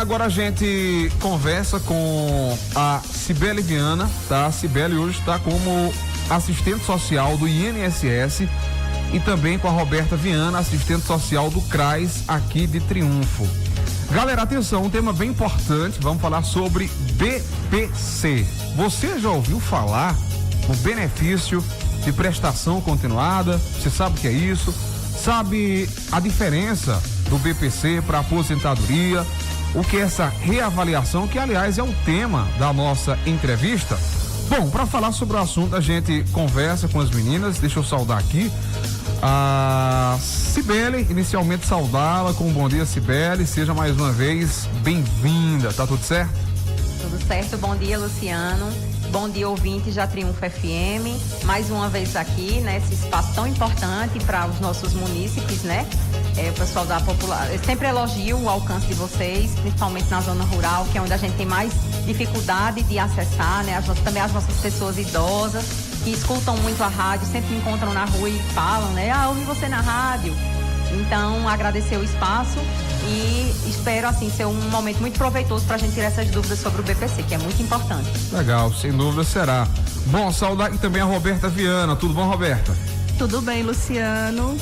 agora a gente conversa com a Cibele Viana, tá? A Cibele hoje está como assistente social do INSS e também com a Roberta Viana, assistente social do CRAS aqui de Triunfo. Galera, atenção, um tema bem importante, vamos falar sobre BPC. Você já ouviu falar no benefício de prestação continuada? Você sabe o que é isso? Sabe a diferença do BPC para aposentadoria? O que é essa reavaliação, que aliás é o tema da nossa entrevista? Bom, para falar sobre o assunto, a gente conversa com as meninas. Deixa eu saudar aqui a Cibele, inicialmente saudá-la com um bom dia, Cibele. Seja mais uma vez bem-vinda, tá tudo certo? Tudo certo, bom dia, Luciano. Bom dia, ouvintes da Triunfo FM. Mais uma vez aqui, né? Esse espaço tão importante para os nossos munícipes, né? O pessoal da população. Eu sempre elogio o alcance de vocês, principalmente na zona rural, que é onde a gente tem mais dificuldade de acessar, né? Também as nossas pessoas idosas, que escutam muito a rádio, sempre me encontram na rua e falam, né? Ouvi você na rádio. Então, agradecer o espaço e espero, assim, ser um momento muito proveitoso para a gente tirar essas dúvidas sobre o BPC, que é muito importante. Legal, sem dúvida será. Bom, saudar também a Roberta Viana. Tudo bom, Roberta? Tudo bem, Luciano.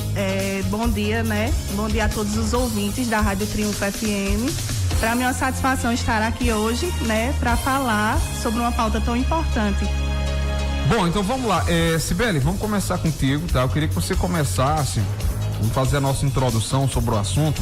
Bom dia, né? Bom dia a todos os ouvintes da Rádio Triunfo FM. Para mim é uma satisfação estar aqui hoje, né? Para falar sobre uma pauta tão importante. Bom, então vamos lá. Cibele, vamos começar contigo, tá? Eu queria que você começasse, vamos fazer a nossa introdução sobre o assunto,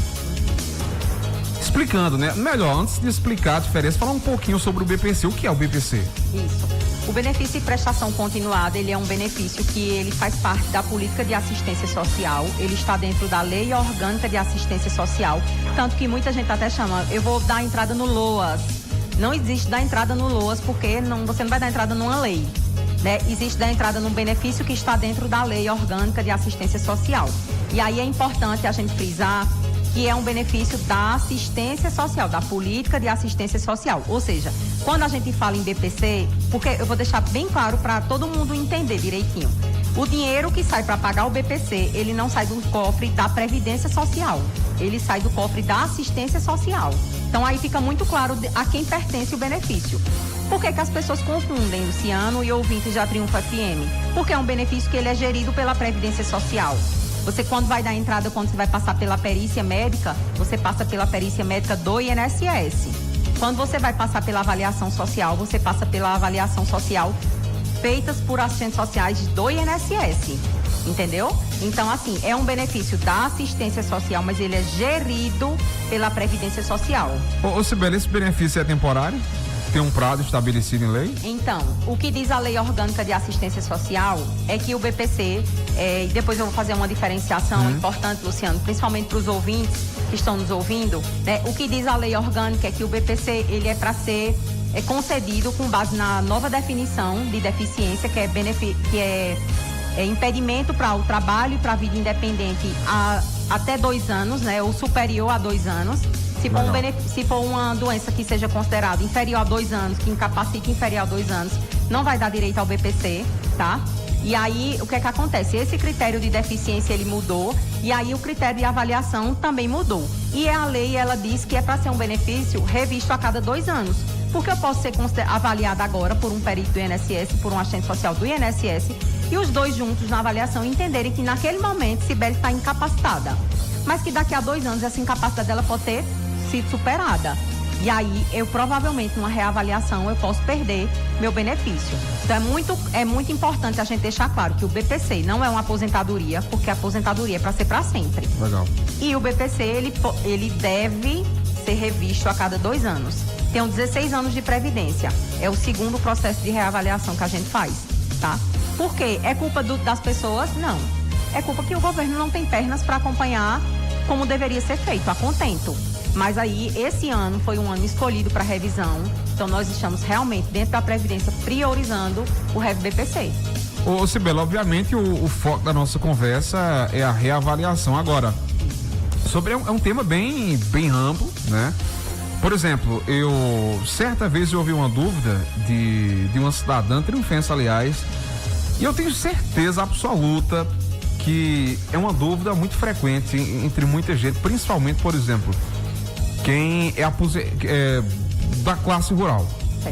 explicando, né? Melhor, antes de explicar a diferença, falar um pouquinho sobre o BPC. O que é o BPC? Isso. O benefício de prestação continuada, ele é um benefício que ele faz parte da política de assistência social. Ele está dentro da Lei Orgânica de Assistência Social. Tanto que muita gente até chama, eu vou dar entrada no LOAS. Não existe dar entrada no LOAS porque você não vai dar entrada numa lei, né? Existe dar entrada num benefício que está dentro da Lei Orgânica de Assistência Social. E aí é importante a gente frisar que é um benefício da assistência social, da política de assistência social. Ou seja, quando a gente fala em BPC, porque eu vou deixar bem claro para todo mundo entender direitinho. O dinheiro que sai para pagar o BPC, ele não sai do cofre da Previdência Social, ele sai do cofre da assistência social. Então aí fica muito claro a quem pertence o benefício. Por que as pessoas confundem, Luciano e ouvintes da Triunfo FM? Porque é um benefício que ele é gerido pela Previdência Social. Você, quando vai dar entrada, quando você vai passar pela perícia médica, você passa pela perícia médica do INSS. Quando você vai passar pela avaliação social, você passa pela avaliação social feitas por assistentes sociais do INSS. Entendeu? Então, assim, é um benefício da assistência social, mas ele é gerido pela Previdência Social. Ô Cibele, esse benefício é temporário? Tem um prazo estabelecido em lei? Então, o que diz a Lei Orgânica de Assistência Social é que o BPC, e depois eu vou fazer uma diferenciação importante, Luciano, principalmente para os ouvintes que estão nos ouvindo, né? O que diz a Lei Orgânica é que o BPC, ele é para ser concedido com base na nova definição de deficiência, que é impedimento para o trabalho e para a vida independente até 2 anos, né? Ou superior a 2 anos. Se for uma doença que seja considerada inferior a 2 anos, que incapacite inferior a 2 anos, não vai dar direito ao BPC, tá? E aí, o que é que acontece? Esse critério de deficiência, ele mudou, e aí o critério de avaliação também mudou. E a lei, ela diz que é para ser um benefício revisto a cada 2 anos. Porque eu posso ser avaliada agora por um perito do INSS, por um assistente social do INSS, e os dois juntos na avaliação entenderem que naquele momento Cibele está incapacitada. Mas que daqui a 2 anos essa incapacidade dela pode ter sido superada. E aí, eu provavelmente, numa reavaliação, eu posso perder meu benefício. Então, é muito importante a gente deixar claro que o BPC não é uma aposentadoria, porque a aposentadoria é para ser para sempre. Legal. E o BPC, ele deve ser revisto a cada 2 anos. Tenho 16 anos de previdência. É o segundo processo de reavaliação que a gente faz, tá? Por quê? É culpa das pessoas? Não. É culpa que o governo não tem pernas para acompanhar como deveria ser feito, a contento. Mas aí, esse ano foi um ano escolhido para revisão. Então, nós estamos realmente, dentro da Previdência, priorizando o REV-BPC. Ô Cibele, obviamente o foco da nossa conversa é a reavaliação. Agora, é um tema bem amplo, né? Por exemplo, certa vez eu ouvi uma dúvida de uma cidadã triunfense, aliás, e eu tenho certeza absoluta que é uma dúvida muito frequente entre muita gente, principalmente, por exemplo, quem é da classe rural,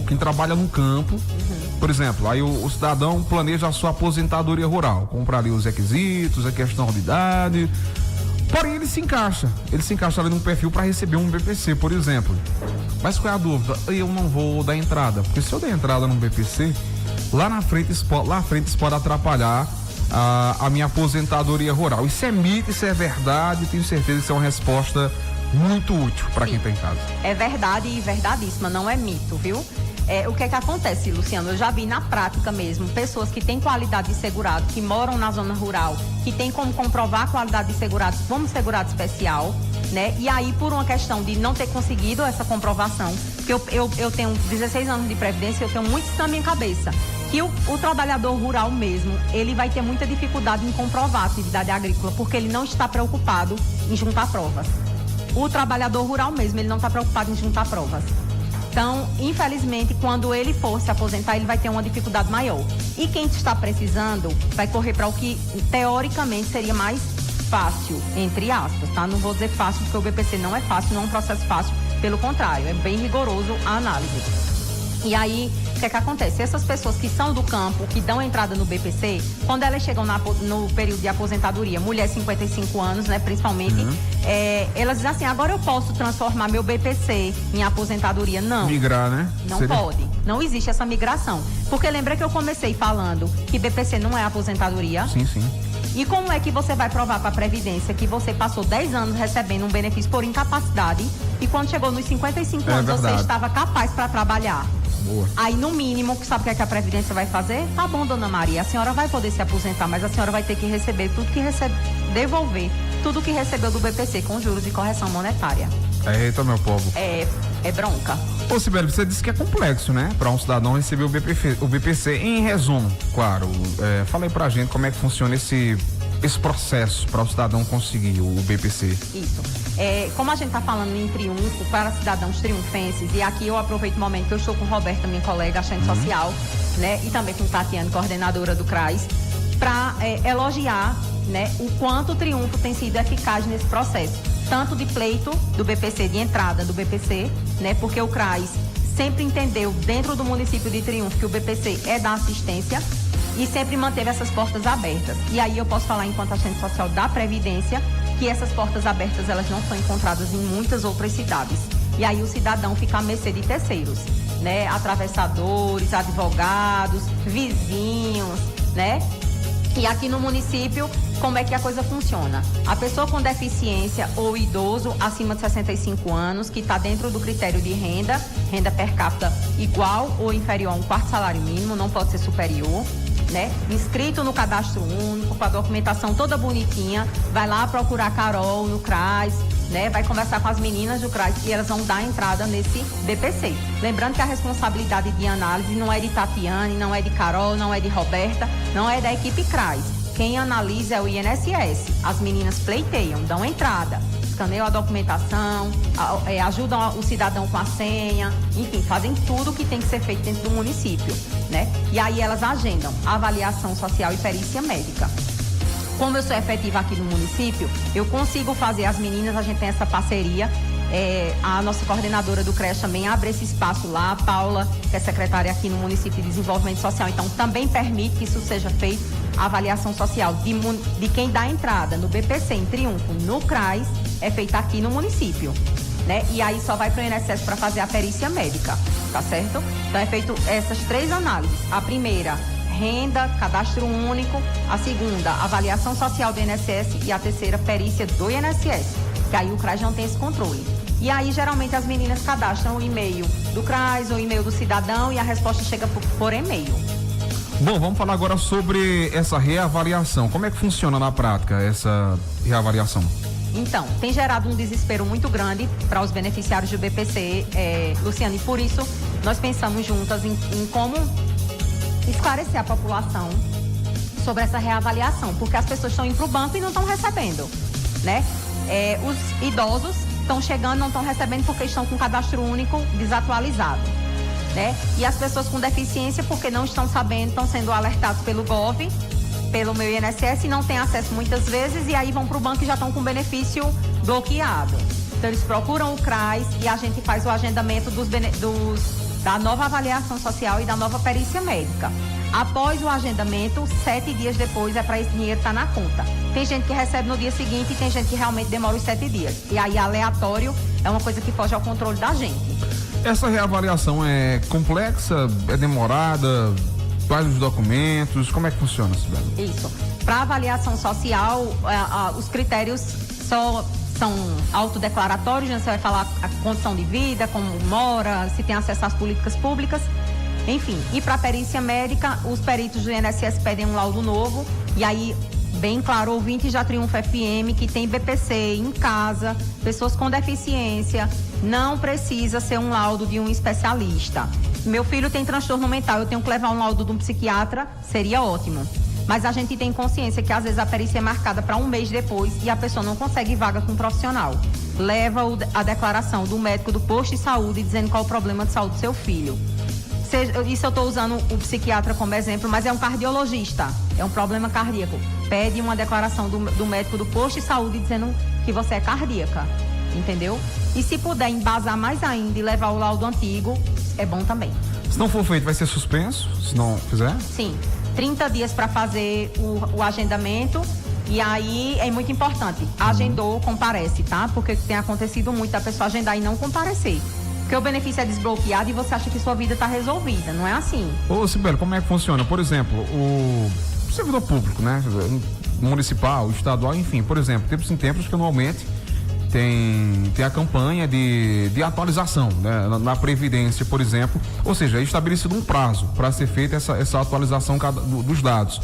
quem trabalha no campo, por exemplo, aí o cidadão planeja a sua aposentadoria rural, compra ali os requisitos, a questão de idade, porém ele se encaixa ali num perfil para receber um BPC, por exemplo. Mas qual é a dúvida? Eu não vou dar entrada, porque se eu der entrada num BPC, lá na frente isso pode atrapalhar a minha aposentadoria rural. Isso é mito, isso é verdade, tenho certeza que isso é uma resposta muito útil para quem está em casa. É verdade e verdadíssima, não é mito, viu? O que é que acontece, Luciano? Eu já vi na prática mesmo pessoas que têm qualidade de segurado, que moram na zona rural, que tem como comprovar a qualidade de segurado como segurado especial, né? E aí, por uma questão de não ter conseguido essa comprovação, porque eu tenho 16 anos de previdência, eu tenho muito isso na minha cabeça, que o trabalhador rural mesmo, ele vai ter muita dificuldade em comprovar a atividade agrícola, porque ele não está preocupado em juntar provas. O trabalhador rural mesmo, ele não está preocupado em juntar provas. Então, infelizmente, quando ele for se aposentar, ele vai ter uma dificuldade maior. E quem está precisando vai correr para o que, teoricamente, seria mais fácil, entre aspas, tá? Não vou dizer fácil, porque o BPC não é fácil, não é um processo fácil. Pelo contrário, é bem rigoroso a análise. E aí, o que é que acontece? Essas pessoas que são do campo, que dão entrada no BPC, quando elas chegam no período de aposentadoria, mulher 55 anos, né, principalmente, elas dizem assim, agora eu posso transformar meu BPC em aposentadoria? Não. Migrar, né? Não pode. Não existe essa migração. Porque lembra que eu comecei falando que BPC não é aposentadoria? Sim, sim. E como é que você vai provar para a Previdência que você passou 10 anos recebendo um benefício por incapacidade e quando chegou nos 55 anos verdade. você estava capaz para trabalhar? Boa. Aí, no mínimo, sabe o que a Previdência vai fazer? Tá bom, dona Maria, a senhora vai poder se aposentar, mas a senhora vai ter que receber devolver tudo que recebeu do BPC com juros e correção monetária. Eita, meu povo. É bronca. Ô, Sibeli, você disse que é complexo, né? Para um cidadão receber o BPC. Em resumo, claro, fala aí pra gente como é que funciona esse processo para o cidadão conseguir o BPC. Isso. Como a gente está falando em triunfo, para cidadãos triunfenses, e aqui eu aproveito o momento que eu estou com Roberta, minha colega, agente social, né? E também com Tatiana, coordenadora do CRAS, para elogiar, né, o quanto o triunfo tem sido eficaz nesse processo. Tanto de pleito do BPC, de entrada do BPC, né? Porque o CRAS sempre entendeu dentro do município de Triunfo que o BPC é da assistência e sempre manteve essas portas abertas. E aí eu posso falar, enquanto agente social da Previdência, que essas portas abertas elas não são encontradas em muitas outras cidades. E aí o cidadão fica à mercê de terceiros, né? Atravessadores, advogados, vizinhos, né? E aqui no município, como é que a coisa funciona? A pessoa com deficiência ou idoso acima de 65 anos, que está dentro do critério de renda per capita igual ou inferior a um quarto salário mínimo, não pode ser superior, né? Inscrito no cadastro único, com a documentação toda bonitinha, vai lá procurar a Carol no CRAS, né? Vai conversar com as meninas do CRAS e elas vão dar entrada nesse BPC. Lembrando que a responsabilidade de análise não é de Tatiane, não é de Carol, não é de Roberta, não é da equipe CRAS. Quem analisa é o INSS. As meninas pleiteiam, dão entrada, escaneiam a documentação, ajudam o cidadão com a senha, enfim, fazem tudo o que tem que ser feito dentro do município, né? E aí elas agendam avaliação social e perícia médica. Como eu sou efetiva aqui no município, eu consigo fazer as meninas, a gente tem essa parceria, a nossa coordenadora do CRES também abre esse espaço lá, a Paula, que é secretária aqui no município de Desenvolvimento Social, então também permite que isso seja feito, a avaliação social de quem dá entrada no BPC em Triunfo, no CRAS, é feita aqui no município, né? E aí só vai para o INSS para fazer a perícia médica, tá certo? Então é feito essas 3 análises. A primeira, renda, cadastro único. A segunda, avaliação social do INSS. E a terceira, perícia do INSS. Que aí o CRAS não tem esse controle. E aí, geralmente, as meninas cadastram o e-mail do CRAS ou o e-mail do cidadão e a resposta chega por e-mail. Bom, vamos falar agora sobre essa reavaliação. Como é que funciona na prática essa reavaliação? Então, tem gerado um desespero muito grande para os beneficiários do BPC, Luciano, e por isso nós pensamos juntas em como esclarecer a população sobre essa reavaliação, porque as pessoas estão indo para o banco e não estão recebendo, né? Os idosos estão chegando, não estão recebendo porque estão com o cadastro único desatualizado, né? E as pessoas com deficiência, porque não estão sabendo, estão sendo alertados pelo GOV, pelo meu INSS, e não têm acesso muitas vezes, e aí vão para o banco e já estão com o benefício bloqueado. Então eles procuram o CRAS e a gente faz o agendamento da nova avaliação social e da nova perícia médica. Após o agendamento, 7 dias depois é para esse dinheiro estar na conta. Tem gente que recebe no dia seguinte e tem gente que realmente demora os 7 dias. E aí aleatório é uma coisa que foge ao controle da gente. Essa reavaliação é complexa, é demorada, quais os documentos, como é que funciona, Sibeli? Isso. Para avaliação social, os critérios são autodeclaratórios, né? Você vai falar a condição de vida, como mora, se tem acesso às políticas públicas, enfim. E para perícia médica, os peritos do INSS pedem um laudo novo, e aí, bem claro, ouvintes da Triunfo FM, que tem BPC em casa, pessoas com deficiência, não precisa ser um laudo de um especialista. Meu filho tem transtorno mental, eu tenho que levar um laudo de um psiquiatra, seria ótimo. Mas a gente tem consciência que às vezes a perícia é marcada para um mês depois e a pessoa não consegue vaga com um profissional. Leva a declaração do médico do posto de saúde dizendo qual é o problema de saúde do seu filho. Isso eu estou usando o psiquiatra como exemplo, mas é um cardiologista, é um problema cardíaco. Pede uma declaração do médico do posto de saúde dizendo que você é cardíaca, entendeu? E se puder embasar mais ainda e levar o laudo antigo, é bom também. Se não for feito, vai ser suspenso? Se não fizer? Sim. 30 dias para fazer o agendamento e aí é muito importante. Agendou, comparece, tá? Porque tem acontecido muito da pessoa agendar e não comparecer. Porque o benefício é desbloqueado e você acha que sua vida está resolvida, não é assim. Ô, Sibeli, como é que funciona? Por exemplo, o servidor público, né? Municipal, estadual, enfim, por exemplo, tempos em tempos que normalmente tem a campanha de atualização, né, na Previdência, por exemplo, ou seja, é estabelecido um prazo para ser feita essa atualização dos dados.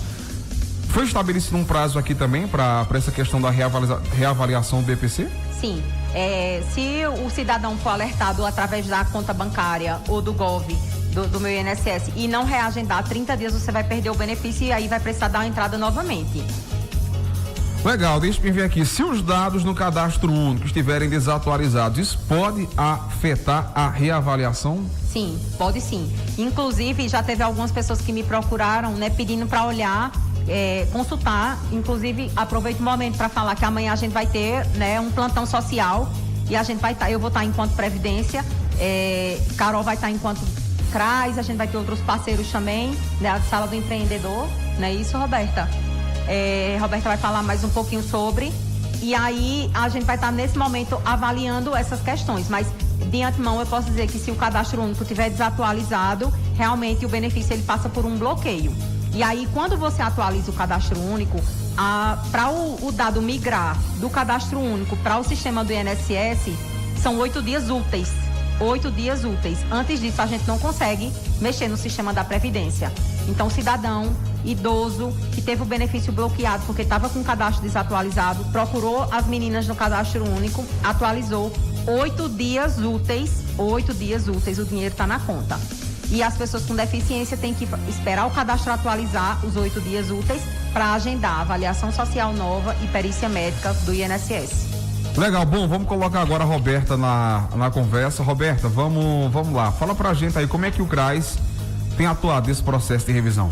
Foi estabelecido um prazo aqui também para essa questão da reavaliação do BPC? Sim. Se o cidadão for alertado através da conta bancária ou do GOV do meu INSS e não reagendar 30 dias, você vai perder o benefício e aí vai precisar dar uma entrada novamente. Legal, deixa eu ver aqui. Se os dados no cadastro único estiverem desatualizados, isso pode afetar a reavaliação? Sim, pode sim. Inclusive, já teve algumas pessoas que me procuraram, né, pedindo para olhar, consultar. Inclusive, aproveito o momento para falar que amanhã a gente vai ter, né, um plantão social e a gente vai estar, eu vou estar enquanto Previdência, Carol vai estar enquanto CRAS, a gente vai ter outros parceiros também, né, a Sala do Empreendedor, não é isso, Roberta? Roberta vai falar mais um pouquinho sobre, e aí a gente vai estar nesse momento avaliando essas questões, mas de antemão eu posso dizer que se o cadastro único estiver desatualizado, realmente o benefício ele passa por um bloqueio. E aí quando você atualiza o cadastro único, para o dado migrar do cadastro único para o sistema do INSS, são 8 dias úteis. 8 dias úteis. Antes disso, a gente não consegue mexer no sistema da Previdência. Então, cidadão, idoso, que teve o benefício bloqueado porque estava com o cadastro desatualizado, procurou as meninas no cadastro único, atualizou, 8 dias úteis, o dinheiro está na conta. E as pessoas com deficiência têm que esperar o cadastro atualizar os 8 dias úteis para agendar a avaliação social nova e perícia médica do INSS. Legal, bom, vamos colocar agora a Roberta na conversa. Roberta, vamos lá, fala pra gente aí como é que o CRAS tem atuado nesse processo de revisão.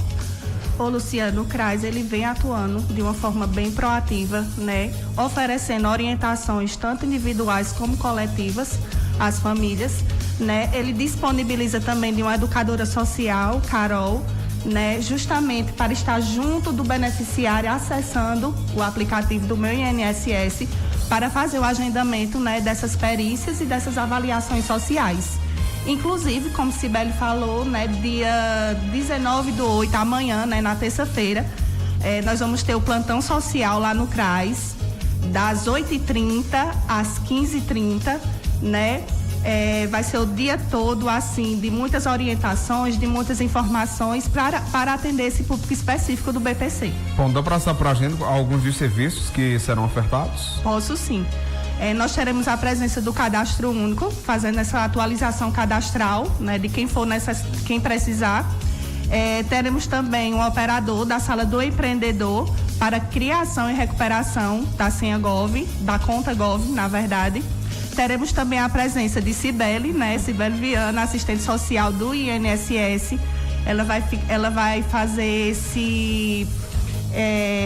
Ô Luciano, o CRAS ele vem atuando de uma forma bem proativa, né? Oferecendo orientações tanto individuais como coletivas às famílias, né? Ele disponibiliza também de uma educadora social, Carol, né? Justamente para estar junto do beneficiário acessando o aplicativo do meu INSS para fazer o agendamento, né, dessas perícias e dessas avaliações sociais. Inclusive, como Sibeli falou, né, dia 19/8, amanhã, né, na terça-feira, nós vamos ter o plantão social lá no CRAS, das 8h30 às 15h30, né? Vai ser o dia todo, assim, de muitas orientações, de muitas informações para atender esse público específico do BPC. Bom, dá para passar para a gente alguns dos serviços que serão ofertados? Posso sim. Nós teremos a presença do cadastro único, fazendo essa atualização cadastral, né, de quem precisar. Teremos também um operador da Sala do Empreendedor para criação e recuperação da senha GOV, da conta GOV, na verdade. Teremos também a presença de Sibeli, né? Sibeli Viana, assistente social do INSS. Ela vai fazer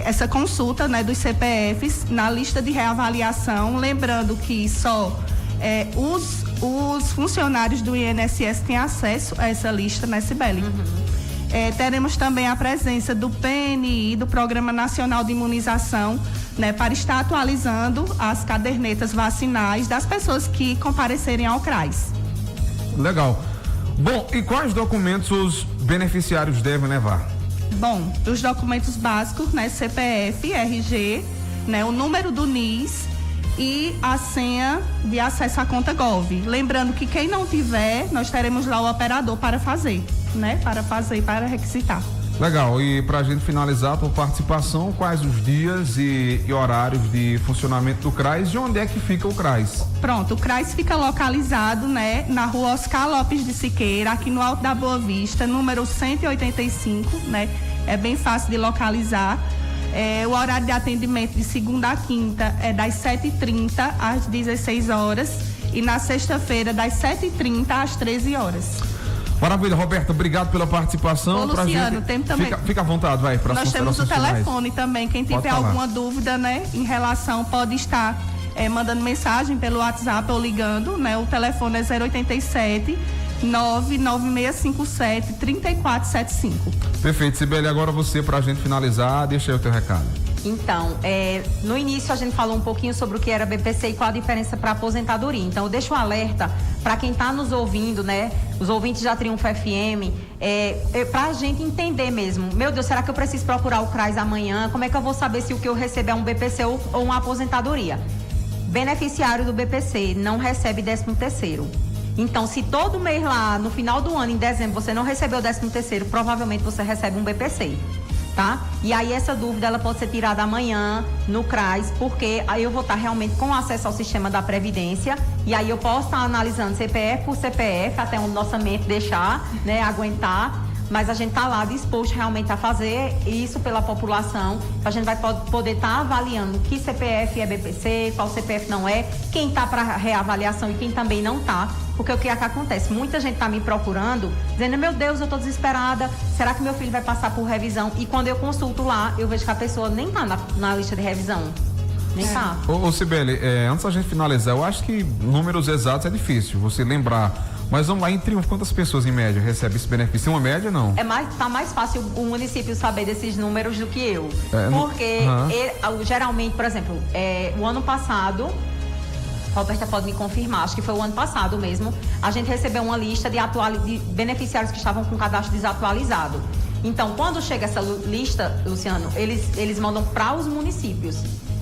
essa consulta, né, dos CPFs na lista de reavaliação, lembrando que só os funcionários do INSS têm acesso a essa lista, né, Cibele? Teremos também a presença do PNI, do Programa Nacional de Imunização, né, para estar atualizando as cadernetas vacinais das pessoas que comparecerem ao CRAS. Legal. Bom, e quais documentos os beneficiários devem levar? Bom, os documentos básicos, né, CPF, RG, né, o número do NIS e a senha de acesso à conta Gov. Lembrando que quem não tiver, nós teremos lá o operador para fazer, né, para requisitar. Legal, e para a gente finalizar a tua participação, quais os dias e horários de funcionamento do CRAS e onde é que fica o CRAS? Pronto, o CRAS fica localizado, né, na rua Oscar Lopes de Siqueira, aqui no Alto da Boa Vista, número 185, né, é bem fácil de localizar. O horário de atendimento de segunda a quinta é das 7h30 às 16 horas e na sexta-feira das 7h30 às 13 horas. Maravilha, Roberta, obrigado pela participação. Ô, Luciano, tem também... Fica à vontade, vai. Nós temos o telefone também, quem tiver alguma dúvida, né, em relação, pode estar mandando mensagem pelo WhatsApp ou ligando, né, o telefone é 087 99657 3475. Perfeito, Cibele, agora você, pra gente finalizar, deixa aí o teu recado. Então, no início a gente falou um pouquinho sobre o que era BPC e qual a diferença para aposentadoria. Então, eu deixo um alerta para quem está nos ouvindo, né? Os ouvintes da Triunfo FM, para a gente entender mesmo. Meu Deus, será que eu preciso procurar o CRAS amanhã? Como é que eu vou saber se o que eu recebo é um BPC ou uma aposentadoria? Beneficiário do BPC não recebe 13º. Então, se todo mês lá, no final do ano, em dezembro, você não recebeu o 13º, provavelmente você recebe um BPC. Tá? E aí essa dúvida ela pode ser tirada amanhã no CRAS, porque aí eu vou estar realmente com acesso ao sistema da Previdência e aí eu posso estar analisando CPF por CPF até onde nossa mente deixar, né, aguentar, mas a gente está lá disposto realmente a fazer isso pela população. A gente vai poder estar avaliando que CPF é BPC, qual CPF não é, quem está para reavaliação e quem também não está. Porque o que é que acontece? Muita gente está me procurando, dizendo, meu Deus, eu estou desesperada, será que meu filho vai passar por revisão? E quando eu consulto lá, eu vejo que a pessoa nem está na lista de revisão. Nem tá. Ô Cibele, antes da gente finalizar, eu acho que números exatos é difícil você lembrar. Mas vamos lá, em Triunfo, quantas pessoas em média recebem esse benefício? Uma média, não? Tá mais fácil o município saber desses números do que eu. Porque geralmente, por exemplo, o ano passado, Roberta pode me confirmar, acho que foi o ano passado mesmo, a gente recebeu uma lista de beneficiários que estavam com cadastro desatualizado. Então, quando chega essa lista, Luciano, eles mandam para os municípios,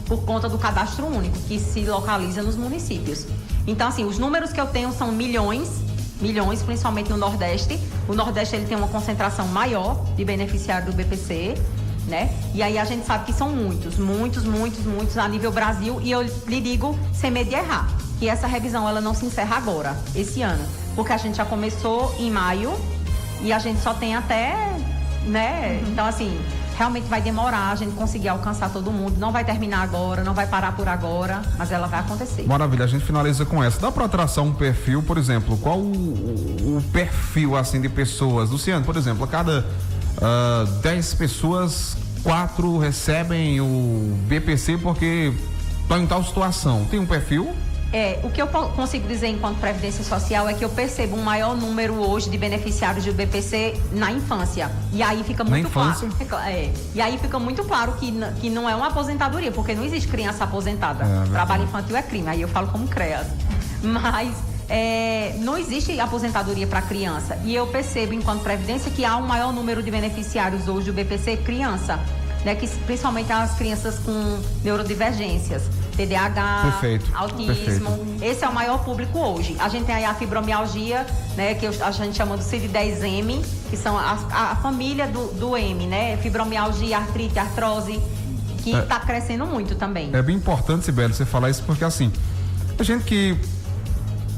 por conta do cadastro único, que se localiza nos municípios. Então, assim, os números que eu tenho são milhões, principalmente no Nordeste. O Nordeste, ele tem uma concentração maior de beneficiários do BPC, né? E aí a gente sabe que são muitos a nível Brasil, e eu lhe digo, sem medo de errar, que essa revisão, ela não se encerra agora, esse ano, porque a gente já começou em maio e a gente só tem até, né? Então, assim, realmente vai demorar a gente conseguir alcançar todo mundo, não vai terminar agora, não vai parar por agora, mas ela vai acontecer. Maravilha, a gente finaliza com essa. Dá para traçar um perfil, por exemplo, qual o perfil, assim, de pessoas? Luciano, por exemplo, a cada 10 pessoas, 4 recebem o BPC porque estão em tal situação. Tem um perfil? O que eu consigo dizer enquanto Previdência Social é que eu percebo um maior número hoje de beneficiários do BPC na infância. E aí fica muito claro. E aí fica muito claro que não é uma aposentadoria, porque não existe criança aposentada. Trabalho infantil é crime, aí eu falo como CREAS. Mas não existe aposentadoria para criança. E eu percebo, enquanto Previdência, que há um maior número de beneficiários hoje do BPC criança, né, que principalmente as crianças com neurodivergências, TDAH, autismo. Esse é o maior público hoje. A gente tem aí a fibromialgia, né, que a gente chama do CID-10M, que são a família do M, né? Fibromialgia, artrite, artrose, que está crescendo muito também. É bem importante, Cibele, você falar isso, porque assim, a gente que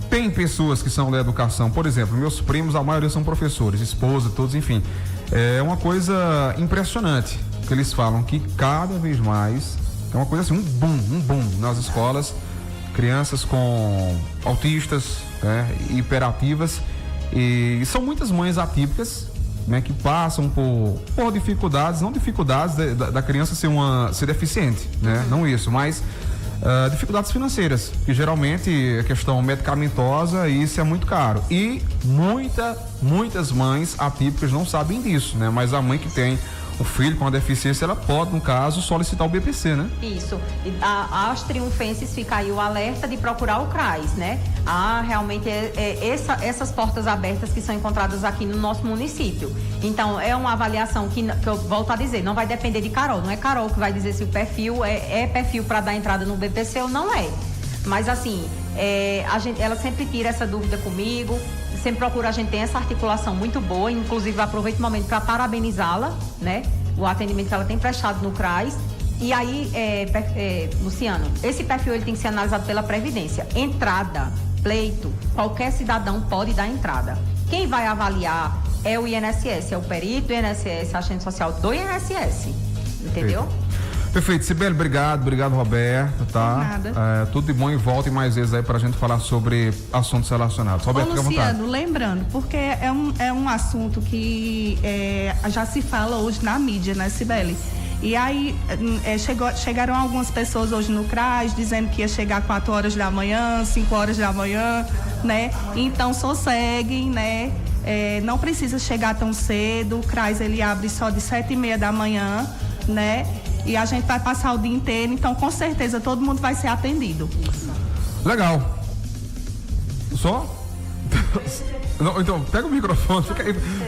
tem pessoas que são da educação, por exemplo, meus primos, a maioria são professores, esposa, todos, enfim. É uma coisa impressionante que eles falam, que cada vez mais é uma coisa assim, um boom nas escolas, crianças com autistas, né, hiperativas, e são muitas mães atípicas né, que passam por dificuldades, não dificuldades da criança ser deficiente, né? Não isso, mas dificuldades financeiras, que geralmente é questão medicamentosa e isso é muito caro. E muitas mães atípicas não sabem disso, né? Mas a mãe que tem o filho com a deficiência, ela pode, no caso, solicitar o BPC, né? Isso. Aos triunfenses fica aí o alerta de procurar o CRAS, né? Realmente essas portas abertas que são encontradas aqui no nosso município. Então, é uma avaliação que eu volto a dizer, não vai depender de Carol. Não é Carol que vai dizer se o perfil é perfil para dar entrada no BPC ou não é. Mas, assim, ela sempre tira essa dúvida comigo, sempre procura, a gente tem essa articulação muito boa, inclusive aproveito o momento para parabenizá-la, né? O atendimento que ela tem prestado no CRAS. E aí, Luciano, esse perfil ele tem que ser analisado pela Previdência. Entrada, pleito, qualquer cidadão pode dar entrada. Quem vai avaliar é o INSS, é o perito do INSS, a agente social do INSS, entendeu? Perfeito, Cibele, obrigado, Roberto, tá? Nada. Tudo de bom e volte mais vezes aí pra gente falar sobre assuntos relacionados. Roberto, fica à vontade. Luciano, lembrando, porque é um assunto que já se fala hoje na mídia, né, Cibele? E aí chegaram algumas pessoas hoje no CRAS dizendo que ia chegar 4 horas da manhã, 5 horas da manhã, né? Então sosseguem, né? Não precisa chegar tão cedo, o CRAS ele abre só de 7h30 da manhã, né? E a gente vai passar o dia inteiro, então com certeza todo mundo vai ser atendido. Legal. Só? Não, então, pega o microfone,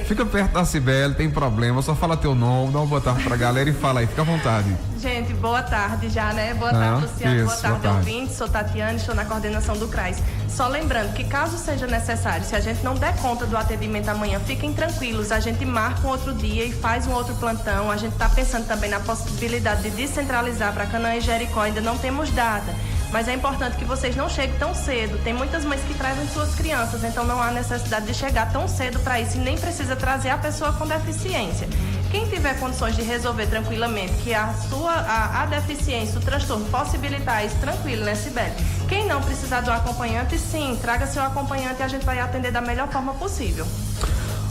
fica perto da Cibele, tem problema, só fala teu nome, dá uma boa tarde pra galera e fala aí, fica à vontade. Gente, boa tarde já, né? Boa tarde, Luciano, boa tarde, ouvintes, sou Tatiane, estou na coordenação do CRAS. Só lembrando que caso seja necessário, se a gente não der conta do atendimento amanhã, fiquem tranquilos, a gente marca um outro dia e faz um outro plantão, a gente está pensando também na possibilidade de descentralizar para Canaã e Jericó, ainda não temos data. Mas é importante que vocês não cheguem tão cedo. Tem muitas mães que trazem suas crianças, então não há necessidade de chegar tão cedo para isso e nem precisa trazer a pessoa com deficiência. Quem tiver condições de resolver tranquilamente que a deficiência, o transtorno possibilitar isso, tranquilo, né, Cibele? Quem não precisar do acompanhante, sim, traga seu acompanhante e a gente vai atender da melhor forma possível.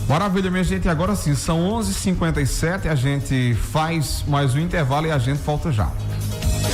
Maravilha, minha gente. Agora sim, são 11h57, a gente faz mais um intervalo e a gente volta já.